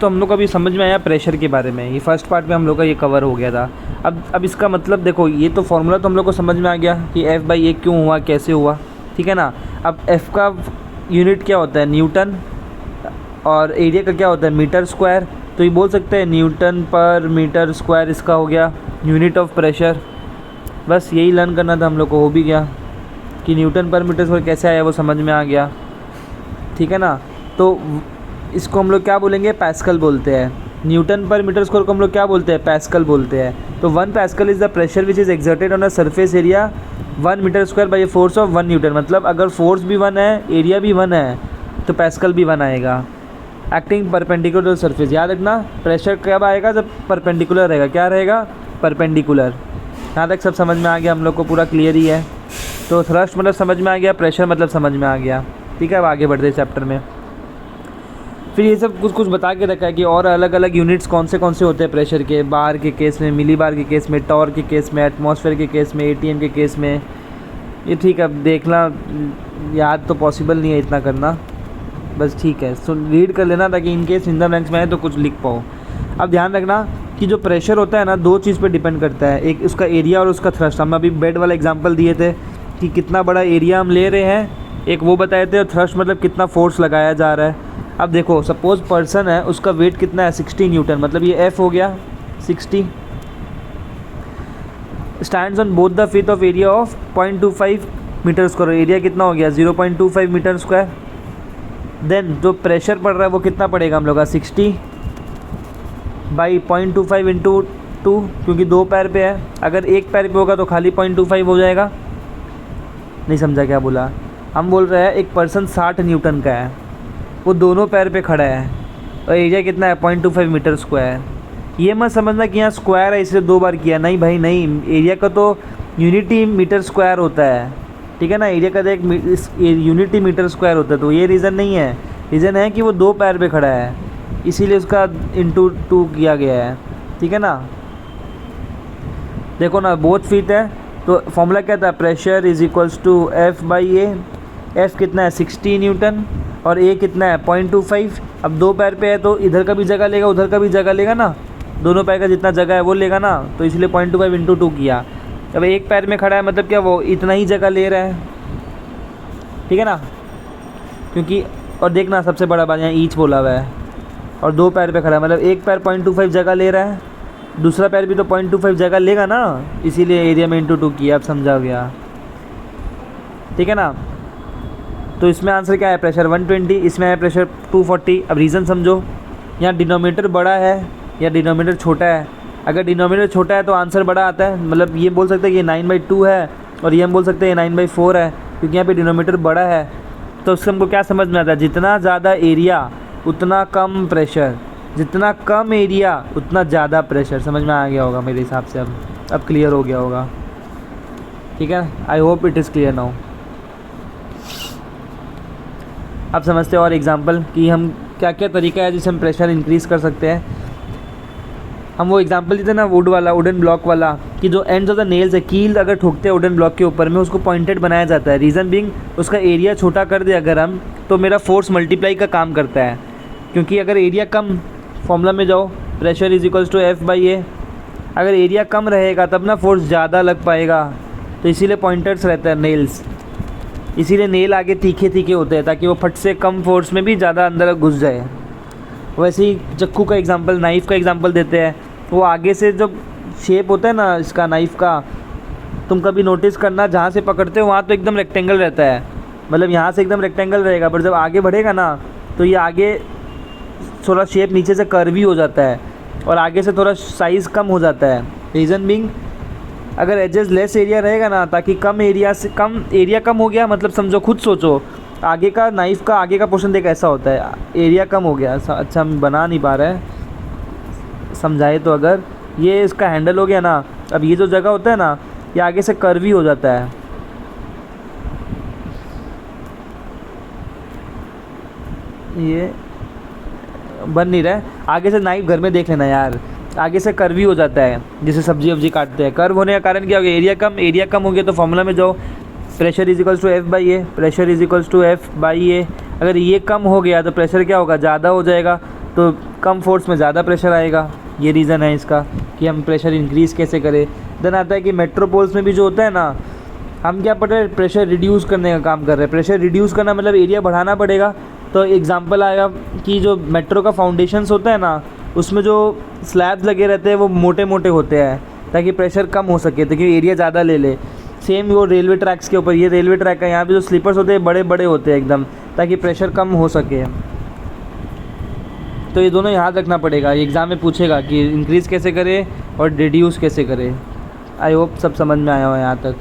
तो हम लोग को अभी समझ में आया प्रेशर के बारे में, ये फर्स्ट पार्ट में हम लोग का ये कवर हो गया था। अब इसका मतलब देखो, ये तो फॉर्मूला तो हम लोग को समझ में आ गया कि F/A क्यों हुआ, कैसे हुआ, ठीक है ना। अब F का यूनिट क्या होता है, न्यूटन, और एरिया का क्या होता है, मीटर स्क्वायर। तो ये बोल सकते हैं न्यूटन पर मीटर स्क्वायर इसका हो गया यूनिट ऑफ प्रेशर। बस यही लर्न करना था हम लोग को, हो भी गया कि न्यूटन पर मीटर स्क्वायर कैसे आया वो समझ में आ गया, ठीक है ना। तो इसको हम लोग क्या बोलेंगे, पैस्कल बोलते हैं। न्यूटन पर मीटर स्क्वायर को हम लोग क्या बोलते हैं, पैस्कल बोलते हैं। तो 1 pascal is the pressure which is exerted on a surface area 1 meter square by force of 1 newton. मतलब अगर फोर्स भी 1 है, एरिया भी 1 है, तो पैस्कल भी 1 आएगा। एक्टिंग परपेंडिकुलर सरफेस, याद रखना प्रेशर कब आएगा, जब परपेंडिकुलर रहेगा। क्या रहेगा, परपेंडिकुलर। यहाँ तक सब समझ में आ गया हम लोग को, पूरा क्लियर ही है। तो थ्रस्ट मतलब समझ में आ गया, प्रेशर मतलब समझ में आ गया, ठीक है। अब आगे बढ़ते हैं चैप्टर में। फिर ये सब कुछ बता के रखा है कि और अलग अलग यूनिट्स कौन से होते हैं प्रेशर के, बार के केस में, मिली बार के केस में, टॉर के केस में, एटमॉस्फेयर के केस में, ATM के केस में। ये ठीक है, अब देखना, याद तो पॉसिबल नहीं है इतना करना, बस ठीक है। सो रीड कर लेना ताकि in case in the blanks में आए तो कुछ लिख पाओ। अब ध्यान रखना कि जो प्रेशर होता है ना, 2 चीज़ पे डिपेंड करता है, एक उसका एरिया और उसका थ्रस्ट। हम अभी बेड वाला एग्जांपल दिए थे कि कितना बड़ा एरिया हम ले रहे हैं, एक वो बताए थे, और थ्रस्ट मतलब कितना फोर्स लगाया जा रहा है। अब देखो, सपोज पर्सन है, उसका वेट कितना है, 60 न्यूटन, मतलब ये F हो गया 60। Stands on both the feet of area of 0.25 meter square. Area कितना हो गया, 0.25 मीटर स्क्वायर। देन जो प्रेशर पड़ रहा है वो कितना पड़ेगा हम लोग का, 60 बाई 0.25 इंटू 2, क्योंकि 2 पैर पे है। अगर एक पैर पे होगा तो खाली 0.25 हो जाएगा। नहीं समझा क्या बोला, हम बोल रहे हैं एक पर्सन 60 न्यूटन का है, वो दोनों पैर पे खड़ा है, और एरिया कितना है, 0.25 मीटर स्क्वायर। ये मत समझना कि यहाँ स्क्वायर है इसलिए 2 बार किया, नहीं भाई नहीं, एरिया का तो यूनिट ही मीटर स्क्वायर होता है, ठीक है ना। एरिया का तो एक यूनिट ही मीटर स्क्वायर होता है। तो ये रीज़न नहीं है, रीज़न है कि वो 2 पैर पे खड़ा है, इसीलिए उसका इंटू 2 किया गया है, ठीक है ना। देखो ना, बोथ फीट है, तो फॉर्मूला क्या था, pressure is equals to F/A। F कितना है, 60 न्यूटन, और A कितना है, 0.25। अब 2 पैर पे है तो इधर का भी जगह लेगा, उधर का भी जगह लेगा ना, दोनों पैर का जितना जगह है वो लेगा ना, तो इसलिए 0.25 इंटू 2 किया। अब एक पैर में खड़ा है मतलब क्या, वो इतना ही जगह ले रहा है, ठीक है ना। क्योंकि और देखना सबसे बड़ा बात, यहाँ ईच बोला हुआ है, और 2 पैर पे खड़ा है, मतलब एक पैर 0.25 जगह ले रहा है, दूसरा पैर भी तो 0.25 जगह लेगा ना, इसीलिए एरिया में इंटू 2 किया। अब समझा गया, ठीक है ना। तो इसमें आंसर क्या है, प्रेशर 120, इसमें है प्रेशर 240। अब रीज़न समझो, यहाँ डिनोमिनेटर बड़ा है या डिनोमिनेटर छोटा है। अगर डिनोमिनेटर छोटा है तो आंसर बड़ा आता है, मतलब ये बोल सकते हैं कि ये 9/2 है, और ये हम बोल सकते हैं 9/4 है, क्योंकि यहाँ पे डिनोमिनेटर बड़ा है। तो उससे हमको क्या समझ में आता है, जितना ज़्यादा एरिया उतना कम प्रेशर, जितना कम एरिया उतना ज़्यादा प्रेशर। समझ में आ गया होगा मेरे हिसाब से, अब क्लियर हो गया होगा, ठीक है। I hope it is clear now. अब समझते हैं और एग्जांपल कि हम क्या क्या तरीका है जिससे हम प्रेशर इंक्रीज़ कर सकते हैं। हम वो एग्जांपल देते ना, वुड वाला, वुडन ब्लॉक वाला, कि जो एंड्स ऑफ द नेल्स है, कील अगर ठोकते हैं वुडन ब्लॉक के ऊपर में, उसको पॉइंटेड बनाया जाता है। रीज़न बीइंग उसका एरिया छोटा कर दे अगर हम, तो मेरा फोर्स मल्टीप्लाई का काम करता है, क्योंकि अगर एरिया कम, फॉर्मूला में जाओ, pressure is equals to F/A। अगर एरिया कम रहेगा तब ना फोर्स ज़्यादा लग पाएगा, तो इसीलिए पॉइंटर्स रहता है नेल्स, इसीलिए नेल आगे तीखे तीखे होते हैं ताकि वो फट से कम फोर्स में भी ज़्यादा अंदर घुस जाए। वैसे ही चक्कू का एग्जांपल, नाइफ़ का एग्जांपल देते हैं, वो आगे से जो शेप होता है ना इसका नाइफ़ का, तुम कभी नोटिस करना, जहाँ से पकड़ते हो वहाँ तो एकदम रेक्टेंगल रहता है, मतलब यहाँ से एकदम रेक्टेंगल रहेगा, पर जब आगे बढ़ेगा ना तो ये आगे थोड़ा शेप नीचे से कर्वी हो जाता है, और आगे से थोड़ा साइज़ कम हो जाता है। रीज़न बीइंग अगर एजेस लेस एरिया रहेगा ना, ताकि कम एरिया कम हो गया, मतलब समझो, खुद सोचो, आगे का नाइफ़ का आगे का पोर्शन देख ऐसा होता है, एरिया कम हो गया। अच्छा हम बना नहीं पा रहे हैं, समझाए तो। अगर ये इसका हैंडल हो गया ना, अब ये जो जगह होता है ना, ये आगे से कर्वी हो जाता है, ये बन नहीं रहा है। आगे से नाइफ घर में देख लेना यार, आगे से कर्वी हो जाता है, जैसे सब्जी वब्जी काटते हैं। कर्व होने का कारण क्या हो गया, एरिया कम हो गया, तो फॉर्मूला में जाओ, pressure is equals to F/A, pressure is equals to F/A। अगर ये कम हो गया तो प्रेशर क्या होगा, ज़्यादा हो जाएगा, तो कम फोर्स में ज़्यादा प्रेशर आएगा, ये रीज़न है इसका कि हम प्रेशर इंक्रीज़ कैसे करें। देन आता है कि मेट्रोपोल्स में भी जो होता है ना, हम क्या पढ़ रहे हैं, प्रेशर रिड्यूस करने का काम कर रहे हैं। प्रेशर रिड्यूस करना मतलब एरिया बढ़ाना पड़ेगा। तो एग्जांपल आएगा कि जो मेट्रो का फाउंडेशंस होता है ना, उसमें जो स्लैब्स लगे रहते हैं वो मोटे मोटे होते हैं ताकि प्रेशर कम हो सके, ताकि एरिया ज़्यादा ले ले। सेम वो रेलवे ट्रैक्स के ऊपर, ये रेलवे ट्रैक का, यहाँ पे जो स्लीपर्स होते हैं बड़े बड़े होते हैं एकदम, ताकि प्रेशर कम हो सके। तो ये दोनों याद रखना पड़ेगा, एग्ज़ाम में पूछेगा कि इंक्रीज़ कैसे करें और रिड्यूस कैसे करें। आई होप सब समझ में आया हो यहाँ तक।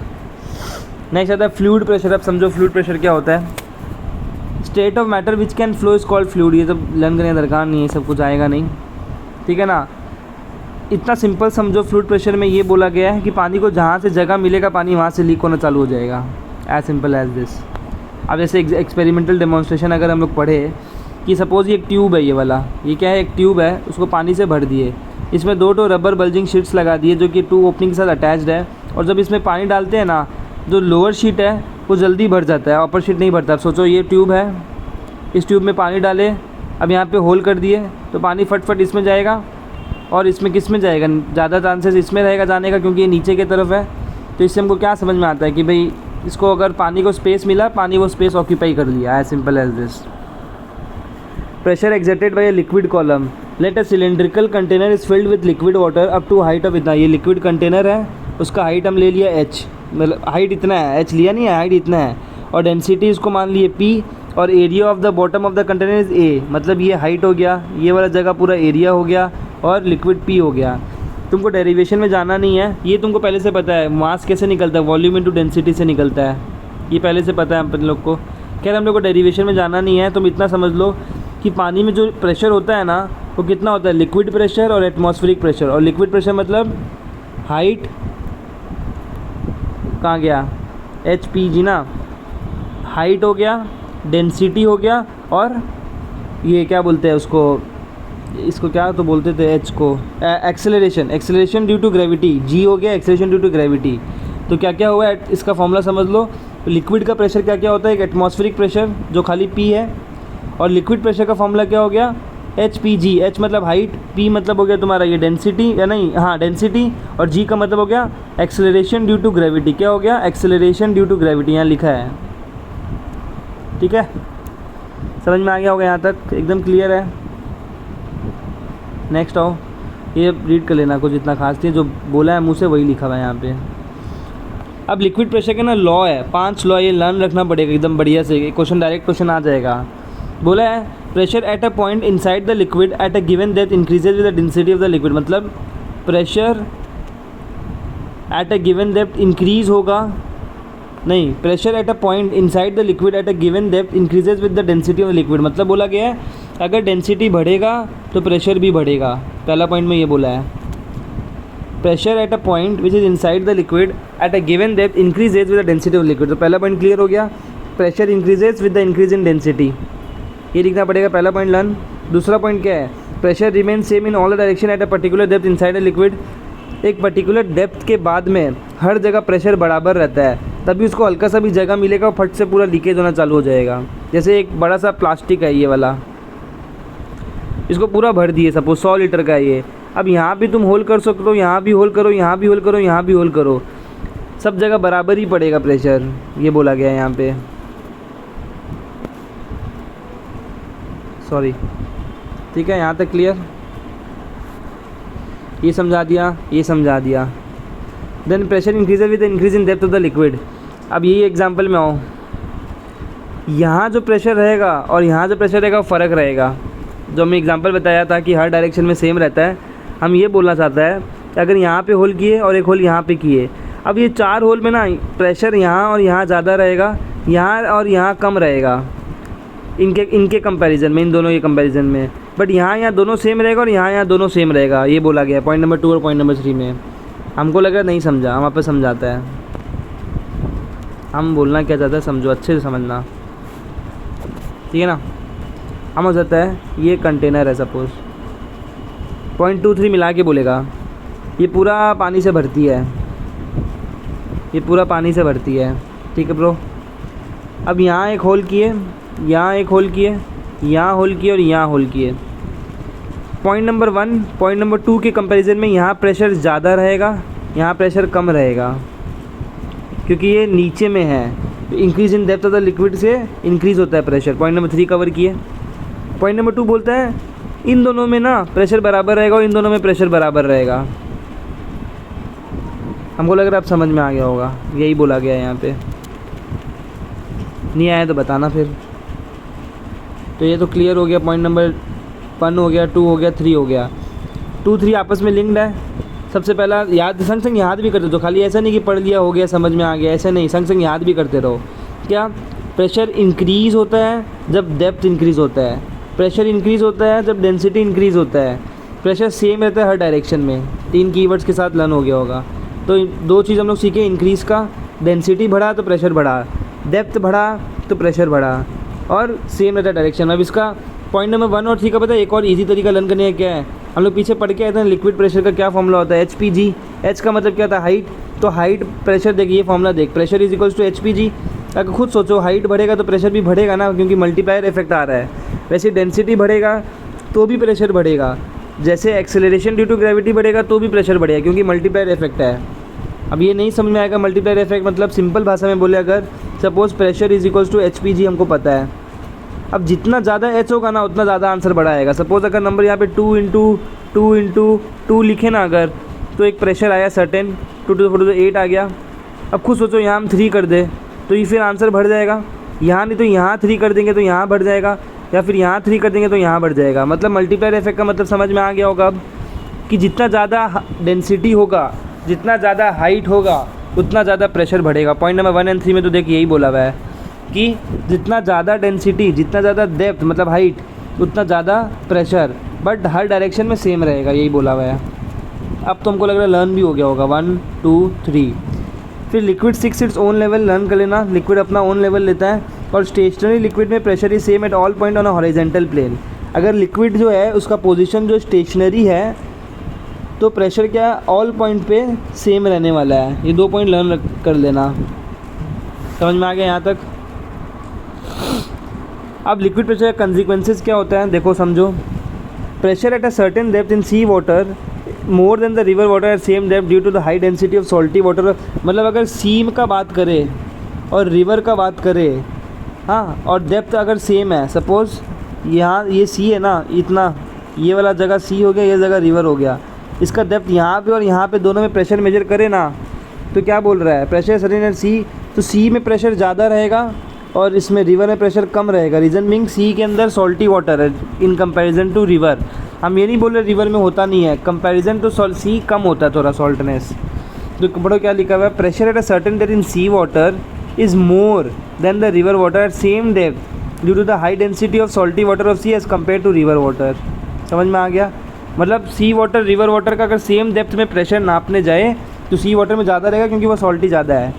नेक्स्ट आता है फ्लूइड प्रेशर। अब समझो फ्लूइड प्रेशर क्या होता है। State of matter which can flow is called fluid. ये सब लर्न करने दरकार नहीं है, सब कुछ आएगा नहीं, ठीक है ना। इतना सिंपल समझो, फ्लूइड प्रेशर में ये बोला गया है कि पानी को जहाँ से जगह मिलेगा पानी वहाँ से लीक होना चालू हो जाएगा, एज सिंपल एज दिस। अब जैसे एक्सपेरिमेंटल डेमोन्स्ट्रेशन अगर हम लोग पढ़े कि सपोज़ ये एक ट्यूब है, ये वाला, ये क्या है, एक ट्यूब है, उसको पानी से भर दिए, इसमें 2 रबर बल्जिंग शीट्स लगा दिए जो कि 2 ओपनिंग के साथ अटैच्ड है, और जब इसमें पानी डालते हैं ना, जो लोअर शीट है वो जल्दी भर जाता है, अपर शीट नहीं भरता। अब सोचो ये ट्यूब है, इस ट्यूब में पानी डाले, अब यहाँ पे होल कर दिए तो पानी फटफट इसमें जाएगा, और इसमें किस में जाएगा, ज़्यादा चांसेस इसमें रहेगा जाने का क्योंकि ये नीचे की तरफ है। तो इससे हमको क्या समझ में आता है कि भाई इसको अगर पानी को स्पेस मिला, पानी वो स्पेस ऑक्यूपाई कर लिया, as simple as this. Pressure exerted by a liquid column. Let a cylindrical container is filled with liquid water up to height of इतना। ये लिक्विड कंटेनर है, उसका हाइट हम ले लिया h, मतलब हाइट इतना है, h लिया नहीं है, हाइट इतना है, और डेंसिटी इसको मान लिए p, और area of the bottom of the container is a, मतलब ये हाइट हो गया, ये वाला जगह पूरा एरिया हो गया, और लिक्विड p हो गया। तुमको डेरिवेशन में जाना नहीं है, ये तुमको पहले से पता है। मास कैसे निकलता है, वॉल्यूम इनटू डेंसिटी से निकलता है, ये पहले से पता है अपन लोग को। खैर हम लोग को डेरिवेशन में जाना नहीं है। तुम इतना समझ लो कि पानी में जो प्रेशर होता है ना, वो कितना होता है, लिक्विड प्रेशर और एटमॉस्फेरिक प्रेशर। और लिक्विड प्रेशर मतलब हाइट, कहाँ गया, HPG ना, हाइट हो गया, डेंसिटी हो गया, और ये क्या बोलते हैं उसको, इसको क्या तो बोलते थे H को, acceleration, acceleration due to gravity, G हो गया एक्सेलरेशन ड्यू टू ग्रेविटी। तो क्या क्या हुआ है, इसका फॉर्मूला समझ लो। लिक्विड का प्रेशर क्या क्या होता है, एक एटमॉस्फेरिक प्रेशर जो खाली P है, और लिक्विड प्रेशर का फॉर्मूला क्या हो गया, HPG। H मतलब हाइट, P मतलब हो गया तुम्हारा ये डेंसिटी, या नहीं, हाँ डेंसिटी, और G का मतलब हो गया एक्सेलरेशन ड्यू टू ग्रेविटी। क्या हो गया, एक्सेलरेशन ड्यू टू ग्रेविटी, यहाँ लिखा है, ठीक है। समझ में आ गया होगा यहाँ तक, एकदम क्लियर है। नेक्स्ट आओ, ये रीड कर लेना, कुछ इतना खास नहीं, जो बोला है मुँह से वही लिखा हुआ है यहाँ पे। अब लिक्विड प्रेशर का ना लॉ है, 5 लॉ, ये लर्न रखना पड़ेगा एकदम बढ़िया से, क्वेश्चन डायरेक्ट क्वेश्चन आ जाएगा। बोला है pressure at a point inside the liquid at a given depth increases with the density of the liquid. मतलब pressure at a given depth increase होगा, नहीं, pressure at a point inside the liquid at a given depth increases with the density of the liquid. मतलब बोला गया है अगर density बढ़ेगा तो प्रेशर भी बढ़ेगा। पहला पॉइंट में ये बोला है, pressure at a point which is inside the liquid at a given depth increases with the density of liquid. तो पहला पॉइंट क्लियर हो गया, pressure increases with the increase in density, ये लिखना पड़ेगा, पहला पॉइंट लर्न। दूसरा पॉइंट क्या है, pressure remain same in all the direction at a particular depth inside a liquid. एक पर्टिकुलर डेप्थ के बाद में हर जगह प्रेशर बराबर रहता है, तभी उसको हल्का सा भी जगह मिलेगा और फट से पूरा लीकेज होना चालू हो जाएगा। जैसे एक बड़ा सा प्लास्टिक है ये वाला, इसको पूरा भर दिए, सपोज 100 लीटर का है ये, अब यहाँ भी तुम होल कर सकते हो, यहाँ भी होल करो, यहाँ भी होल करो, यहाँ भी होल करो, सब जगह बराबर ही पड़ेगा प्रेशर, ये बोला गया है यहाँ पे। सॉरी, ठीक है, यहाँ तक क्लियर, ये समझा दिया, ये समझा दिया। Then pressure increases with increase in depth of the liquid. अब यही एग्जांपल में आओ, यहाँ जो प्रेशर रहेगा और यहाँ जो प्रेशर रहेगा वो फ़र्क रहेगा। जो मैं एग्जांपल बताया था कि हर डायरेक्शन में सेम रहता है, हम ये बोलना चाहता है कि अगर यहाँ पे होल किए और एक होल यहाँ पे किए, अब ये 4 होल में ना प्रेशर यहाँ और यहाँ ज़्यादा रहेगा, यहाँ और यहाँ कम रहेगा, इनके कंपैरिजन में, इन दोनों के कंपैरिजन में। बट यहाँ दोनों सेम रहेगा और यहाँ दोनों सेम रहेगा, ये बोला गया पॉइंट नंबर 2 और पॉइंट नंबर 3 में। हमको लग रहा नहीं समझा, हम आप पे समझाता है, हम बोलना क्या चाहता है समझो, अच्छे से समझना, ठीक है ना। हम हो जाता है ये कंटेनर है सपोज, पॉइंट 2 3 मिला के बोलेगा, ये पूरा पानी से भरती है, ये पूरा पानी से भरती है, ठीक है ब्रो। अब यहाँ एक होल किए, यहाँ एक होल किए, यहाँ होल किए और यहाँ होल किए। पॉइंट नंबर 1 पॉइंट नंबर 2 के कंपैरिजन में यहाँ प्रेशर ज़्यादा रहेगा, यहाँ प्रेशर कम रहेगा, क्योंकि ये नीचे में है। Increase in depth of the liquid से इंक्रीज़ होता है प्रेशर। पॉइंट नंबर 3 कवर किए। पॉइंट नंबर 2 बोलता है इन दोनों में ना प्रेशर बराबर रहेगा और इन दोनों में प्रेशर बराबर रहेगा। हमको लग रहा है अब समझ में आ गया होगा, यही बोला गया है यहाँ पे। नहीं आया तो बताना फिर। तो ये तो क्लियर हो गया। पॉइंट नंबर 1 हो गया, 2 हो गया, 3 हो गया। 2, 3 आपस में लिंक्ड है। सबसे पहला याद संग संग याद भी करते, तो खाली ऐसा नहीं कि पढ़ लिया हो गया समझ में आ गया, ऐसा नहीं, संग संग याद भी करते रहो। क्या प्रेशर इंक्रीज़ होता है जब डेप्थ इंक्रीज़ होता है, प्रेशर इंक्रीज़ होता है जब डेंसिटी इंक्रीज़ होता है, प्रेशर सेम रहता है हर डायरेक्शन में। 3 कीवर्ड्स के साथ लर्न हो गया होगा। तो 2 चीज़ हम लोग सीखे, इंक्रीज़ का, डेंसिटी बढ़ा तो प्रेशर बढ़ा, डेप्थ बढ़ा तो प्रेशर बढ़ा, और सेम रहता है डायरेक्शन। अब इसका पॉइंट नंबर 1 और 3 का पता है एक और इजी तरीका लर्न करने का क्या है, हम लोग पीछे पढ़ के आए थे लिक्विड प्रेशर का क्या फॉर्मूला होता है, HPG। H का मतलब क्या था, हाइट। तो हाइट प्रेशर देख, ये फॉर्मूला देख, pressure is equals to HPG। अगर खुद सोचो हाइट बढ़ेगा तो प्रेशर भी बढ़ेगा ना, क्योंकि मल्टीप्लायर इफेक्ट आ रहा है। वैसे डेंसिटी बढ़ेगा तो भी प्रेशर बढ़ेगा, जैसे एक्सेलरेशन ड्यू टू ग्रेविटी बढ़ेगा तो भी प्रेशर बढ़ेगा, क्योंकि मल्टीप्लायर इफेक्ट है। अब ये नहीं समझ में आएगा मल्टीप्लायर इफेक्ट मतलब, सिंपल भाषा में बोले अगर suppose pressure is equals to HPG हमको पता है। अब जितना ज़्यादा H होगा ना उतना ज़्यादा आंसर बड़ा आएगा। सपोज अगर नंबर यहाँ पे 2 इंटू 2 लिखे ना अगर, तो एक प्रेशर आया सर्टेन, 2 to the 4 8 आ गया। अब खुद सोचो यहाँ हम 3 कर दे तो ये फिर आंसर बढ़ जाएगा, यहाँ नहीं तो यहाँ 3 कर देंगे तो यहाँ बढ़ जाएगा, या फिर यहाँ 3 कर देंगे तो यहाँ बढ़ जाएगा। मतलब मल्टीप्लायर इफेक्ट का मतलब समझ में आ गया होगा अब, कि जितना ज़्यादा डेंसिटी होगा, जितना ज़्यादा हाइट होगा उतना ज़्यादा प्रेशर बढ़ेगा। पॉइंट नंबर 1 और 3 में तो देखिए यही बोला हुआ है कि जितना ज़्यादा डेंसिटी, जितना ज़्यादा डेप्थ मतलब हाइट, उतना ज़्यादा प्रेशर, बट हर डायरेक्शन में सेम रहेगा, यही बोला हुआ है। अब तो हमको लग रहा है लर्न भी हो गया होगा। 1, 2, 3। फिर liquid 6 it's own level learn कर लेना। लिक्विड अपना ओन लेवल लेता है, और स्टेशनरी लिक्विड में pressure is same at all point on a horizontal plane. अगर लिक्विड जो है उसका पोजीशन जो स्टेशनरी है तो प्रेशर क्या ऑल पॉइंट पे सेम रहने वाला है। ये 2 पॉइंट लर्न कर लेना। समझ में आ गया यहाँ तक। अब लिक्विड प्रेशर का कंसिक्वेंसेस क्या होता है देखो समझो। Pressure at a certain depth in sea water more than the river water at same depth due to the high density of salty water. मतलब अगर सी का बात करें और रिवर का बात करें, हाँ, और डेप्थ अगर सेम है, सपोज़ यहाँ ये सी है ना, इतना ये वाला जगह सी हो गया, ये जगह रिवर हो गया, इसका डेप्थ यहाँ पे और यहाँ पे दोनों में प्रेशर मेजर करें ना, तो क्या बोल रहा है, प्रेशर सर्टेन एट सी, तो सी में प्रेशर ज़्यादा रहेगा और इसमें रिवर में प्रेशर कम रहेगा। रीज़न बीइंग सी के अंदर सॉल्टी वाटर है इन कंपैरिजन टू रिवर। हम ये नहीं बोल रहे रिवर में होता नहीं है, कंपैरिजन टू सी कम होता है थोड़ा सॉल्टनेस। तो पढ़ो क्या लिखा हुआ है, pressure at a certain depth in sea water is more than the river water at same depth due to the high density of salty water of sea as compare to river water. समझ में आ गया। मतलब सी water river water का अगर same depth में pressure नापने जाए तो सी वाटर में ज़्यादा रहेगा क्योंकि वो सॉल्टी ज़्यादा है।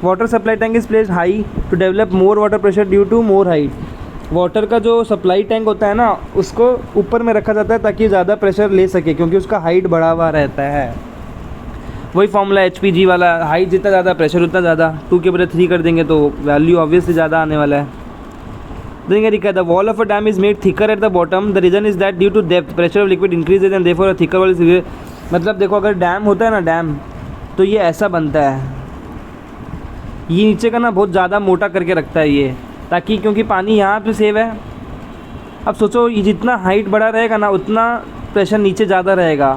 Water supply tank is placed high to develop more water pressure due to more height. Water का जो सप्लाई टैंक होता है ना, उसको ऊपर में रखा जाता है ताकि ज़्यादा प्रेशर ले सके, क्योंकि उसका हाइट बढ़ा हुआ रहता है। वही फॉर्मूला HPG वाला, हाइट जितना ज़्यादा प्रेशर उतना ज़्यादा। 2 के बजाय 3 कर देंगे तो वैल्यू ऑब्वियसली ज़्यादा आने वाला है। देखिए the wall of a dam is made thicker at the bottom, the reason is that due to depth pressure of liquid increases and therefore a thicker wall is. मतलब देखो अगर डैम होता है ना, डैम तो ये ऐसा बनता है, ये नीचे का ना बहुत ज़्यादा मोटा करके रखता है ये, ताकि क्योंकि पानी यहाँ पे सेव है। अब सोचो ये जितना हाइट बड़ा रहेगा ना उतना प्रेशर नीचे ज़्यादा रहेगा।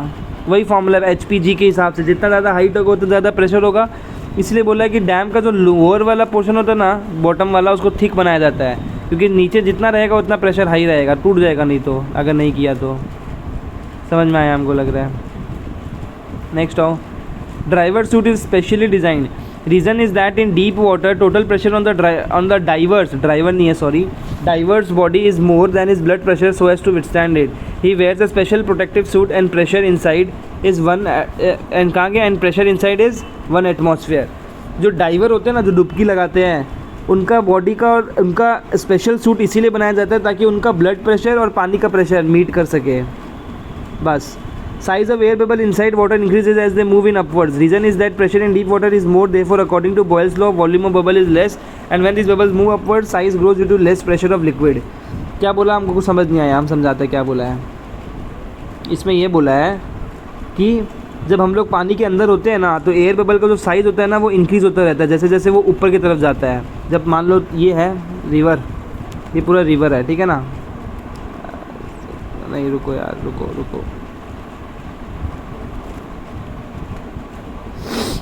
वही फॉर्मूला है HPG के हिसाब से, जितना ज़्यादा हाइट होगा उतना ज़्यादा प्रेशर होगा। इसलिए बोला है कि डैम का जो लोअर वाला पोर्शन होता है ना, बॉटम वाला, उसको थिक बनाया जाता है, क्योंकि नीचे जितना रहेगा उतना प्रेशर हाई रहेगा, टूट जाएगा नहीं तो, अगर नहीं किया तो। समझ में आया हमको लग रहा है। नेक्स्ट आओ, driver suit is specially designed. Reason is that in deep water total pressure on the diver's body is more than his blood pressure so as to withstand it. He wears a special protective suit and pressure inside is and pressure inside is 1 atmosphere. जो driver होते हैं ना, जो डुबकी लगाते हैं, उनका body का और उनका स्पेशल सूट इसीलिए बनाया जाता है ताकि उनका ब्लड प्रेशर और पानी का प्रेशर मीट कर सके। बस size of air bubble inside water increases as they move in upwards. Reason is that pressure in deep water is more, therefore according to Boyle's law volume of bubble is less, and when these bubbles move upwards size grows due to less pressure of liquid. क्या बोला हमको कुछ समझ नहीं आया, हम समझाते हैं क्या बोला है। इसमें ये बोला है कि जब हम लोग पानी के अंदर होते हैं ना तो एयर बबल का जो साइज़ होता है ना वो इंक्रीज़ होता रहता है जैसे जैसे वो ऊपर की तरफ जाता है। जब मान लो ये है रिवर, ये पूरा रिवर है, ठीक है ना। नहीं रुको यार, रुको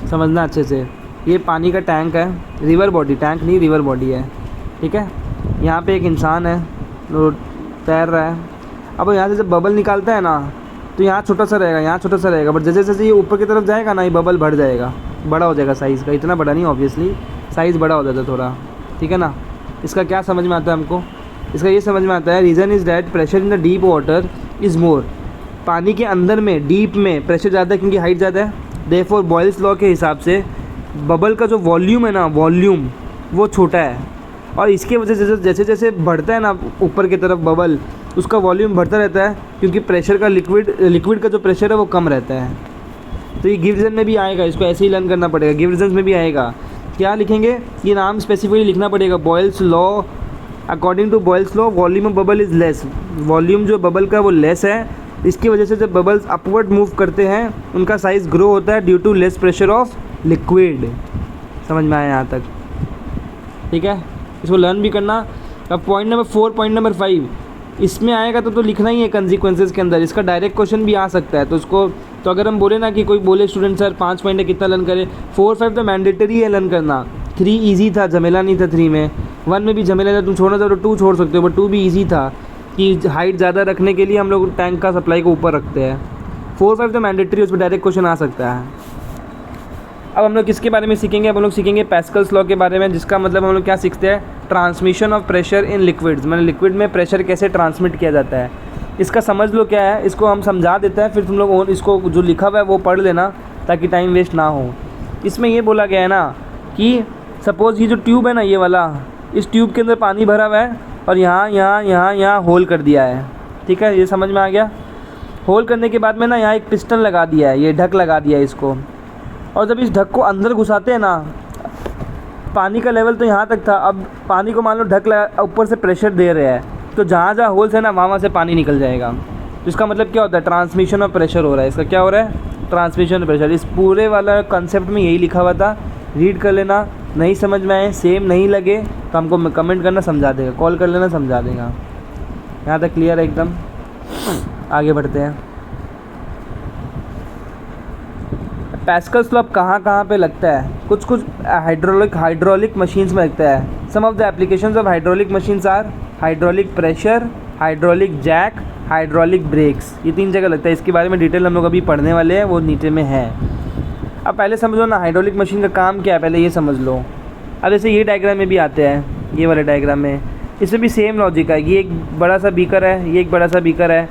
समझना अच्छे से। ये पानी का टैंक है, रिवर बॉडी, टैंक नहीं रिवर बॉडी है, ठीक है। यहाँ पे एक इंसान है जो तैर रहा है। अब यहाँ से जब बबल निकालता है ना तो यहाँ छोटा सा रहेगा, यहाँ छोटा सा रहेगा, बट जैसे जैसे ये ऊपर की तरफ जाएगा ना ये बबल बढ़ जाएगा, बड़ा हो जाएगा साइज़ का। इतना बड़ा नहीं, ऑब्वियसली साइज़ बड़ा हो जाता है थोड़ा, ठीक है ना। इसका क्या समझ में आता है हमको? इसका ये समझ में आता है reason is that pressure in the deep water is मोर। पानी के अंदर में डीप में प्रेशर ज़्यादा है क्योंकि हाइट ज़्यादा है। देयरफॉर बॉयल्स लॉ के हिसाब से बबल का जो वॉल्यूम है ना, वॉल्यूम वो छोटा है, और इसके वजह से जैसे जैसे बढ़ता है ना ऊपर की तरफ बबल, उसका वॉल्यूम बढ़ता रहता है क्योंकि प्रेशर का लिक्विड का जो प्रेशर है वो कम रहता है। तो ये गिव रीजन में भी आएगा, इसको ऐसे ही लर्न करना पड़ेगा। गिव रीजन में भी आएगा, क्या लिखेंगे? ये नाम स्पेसिफिकली लिखना पड़ेगा। Boyle's law, according to Boyle's law volume of bubble is less. Volume जो बबल का वो लेस है, इसकी वजह से जब बबल्स अपवर्ड मूव करते हैं उनका साइज़ ग्रो होता है due to less pressure of liquid. समझ में आया यहाँ तक? ठीक है, इसको लर्न भी करना। अब पॉइंट नंबर 4, पॉइंट नंबर 5 इसमें आएगा तो लिखना ही है कंसिक्वेंसेस के अंदर। इसका डायरेक्ट क्वेश्चन भी आ सकता है, तो उसको तो अगर हम बोले ना कि कोई बोले स्टूडेंट सर 5 पॉइंट है कितना लर्न करे, 4, 5 तो मैंडेटरी है लर्न करना। 3 ईजी था, झमेला नहीं था 3 में। 1 में भी झमेला था, तुम छोड़ना चाहो तो 2 छोड़ सकते हो, बट 2 भी ईजी था कि हाइट ज़्यादा रखने के लिए हम लोग टैंक का सप्लाई को ऊपर रखते हैं। 4, 5 तो मैंडेटरी, उस पर डायरेक्ट क्वेश्चन आ सकता है। अब हम लोग किसके बारे में सीखेंगे? अब हम लोग सीखेंगे पैस्कल्स लॉ के बारे में, जिसका मतलब हम लोग क्या सीखते हैं? Transmission of pressure in liquids, मतलब लिक्विड में प्रेशर कैसे ट्रांसमिट किया जाता है। इसका समझ लो क्या है, इसको हम समझा देते हैं, फिर तुम लोग इसको जो लिखा हुआ है वो पढ़ लेना ताकि टाइम वेस्ट ना हो। इसमें ये बोला गया है ना कि सपोज़ ये जो ट्यूब है ना, ये वाला, इस ट्यूब के अंदर पानी भरा हुआ है और यहाँ होल कर दिया है, ठीक है, ये समझ में आ गया। होल करने के बाद में ना यहाँ एक पिस्टन लगा दिया है, ये ढक लगा दिया है इसको, और जब इस ढक को अंदर घुसाते हैं ना, पानी का लेवल तो यहाँ तक था, अब पानी को मान लो ढक लगा, ऊपर से प्रेशर दे रहे हैं, तो जहाँ जहाँ होल्स है ना वहाँ से पानी निकल जाएगा। तो इसका मतलब क्या होता है? ट्रांसमिशन ऑफ प्रेशर हो रहा है। इसका क्या हो रहा है? Transmission of pressure. इस पूरे वाला कंसेप्ट में यही लिखा हुआ था, रीड कर लेना। नहीं समझ में आए, सेम नहीं लगे तो हमको कमेंट करना, समझा देगा, कॉल कर लेना, समझा देगा। यहाँ तक क्लियर है एकदम? आगे बढ़ते हैं। पैस्कल्स लॉ कहाँ पे लगता है? कुछ हाइड्रोलिक मशीन्स में लगता है। Some of the applications of hydraulic machines are hydraulic pressure, hydraulic jack, hydraulic brakes. ये 3 जगह लगता है। इसके बारे में डिटेल हम लोग अभी पढ़ने वाले हैं, वो नीचे में है। अब पहले समझो ना हाइड्रोलिक मशीन का काम क्या है, पहले ये समझ लो। अब जैसे ये डायग्राम में भी आते हैं, ये वाले डायग्राम में, इसमें भी सेम लॉजिक है। ये एक बड़ा सा बीकर है, ये एक बड़ा सा बीकर है,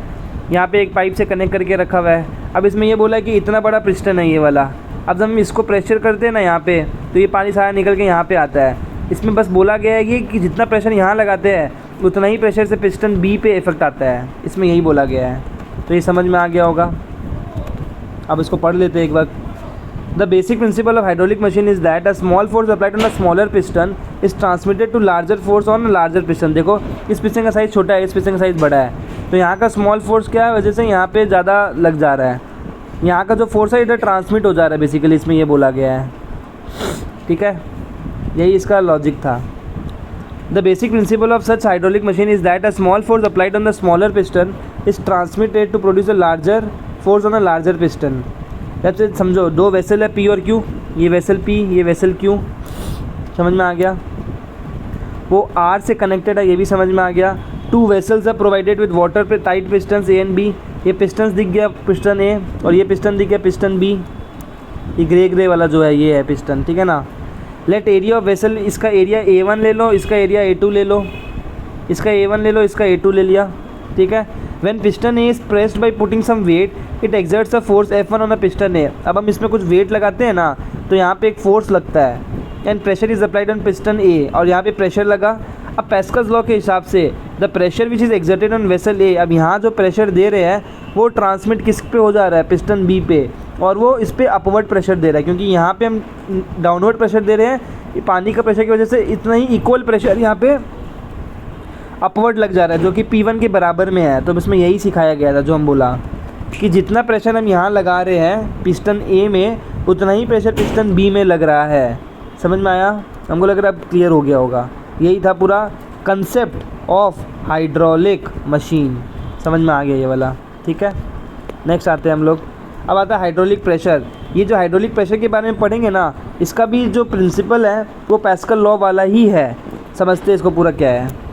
यहाँ पे एक पाइप से कनेक्ट करके रखा हुआ है। अब इसमें ये बोला है कि इतना बड़ा पिस्टन है ये वाला। अब जब हम इसको प्रेशर करते हैं ना यहाँ पे, तो ये पानी सारा निकल के यहाँ पे आता है। इसमें बस बोला गया है कि जितना प्रेशर यहाँ लगाते हैं उतना ही प्रेशर से पिस्टन बी पे इफेक्ट आता है, इसमें यही बोला गया है। तो ये समझ में आ गया होगा। अब इसको पढ़ लेते हैं एक बार। The basic principle of hydraulic machine is that a small force applied on a smaller piston is transmitted to larger force on a larger piston. देखो इस पिस्टन का साइज़ छोटा है, इस पिस्टन का साइज़ बड़ा है, तो यहाँ का स्मॉल फोर्स क्या है, वजह से यहाँ पे ज़्यादा लग जा रहा है। यहाँ का जो फोर्स है इधर ट्रांसमिट हो जा रहा है, बेसिकली इसमें ये बोला गया है। ठीक है, यही इसका लॉजिक था। The basic principle of such hydraulic machine is that a small force applied on the smaller piston is transmitted to produce a larger force on a larger piston. जैसे समझो 2 वेसल है P और Q, ये vessel P, ये vessel Q, समझ में आ गया। वो R से कनेक्टेड है, ये भी समझ में आ गया। 2 vessels are provided with water पे tight pistons A and B। ये पिस्टन्स दिख गया पिस्टन A, और ये पिस्टन दिख गया पिस्टन B। ये ग्रे वाला जो है ये है पिस्टन, ठीक है ना। लेट एरिया ऑफ वेसल, इसका एरिया A1 ले लो, इसका एरिया A2 ले लो, इसका A1 ले लो, इसका A2 ले लिया, ठीक है। When piston A is pressed by putting some weight, it exerts a force F1 on a piston A। अब हम इसमें कुछ वेट लगाते हैं ना, तो यहाँ पे एक फोर्स लगता है, and pressure is applied on piston A, और यहाँ पे प्रेशर लगा। अब पैस्कल्स लॉ के हिसाब से the pressure which is exerted on vessel A, अब यहाँ जो प्रेशर दे रहे हैं वो ट्रांसमिट किस पे हो जा रहा है? पिस्टन B पे, और वो इस पर अपवर्ड प्रेशर दे रहा है, क्योंकि यहाँ पे हम डाउनवर्ड प्रेशर दे रहे हैं। पानी का प्रेशर की वजह से इतना ही इक्वल प्रेशर यहाँ पे अपवर्ड लग जा रहा है, जो कि P1 के बराबर में है। तो इसमें यही सिखाया गया था जो हम बोला कि जितना प्रेशर हम यहाँ लगा रहे हैं पिस्टन ए में, उतना ही प्रेशर पिस्टन बी में लग रहा है। समझ में आया? हमको लग रहा है अब क्लियर हो गया होगा। यही था पूरा कंसेप्ट ऑफ हाइड्रोलिक मशीन। समझ में आ गया ये वाला, ठीक है। नेक्स्ट आते हैं हम लोग, अब आता है हाइड्रोलिक प्रेशर। ये जो हाइड्रोलिक प्रेशर के बारे में पढ़ेंगे ना, इसका भी जो प्रिंसिपल है वो पैस्कल लॉ वाला ही है। समझते हैं इसको पूरा क्या है।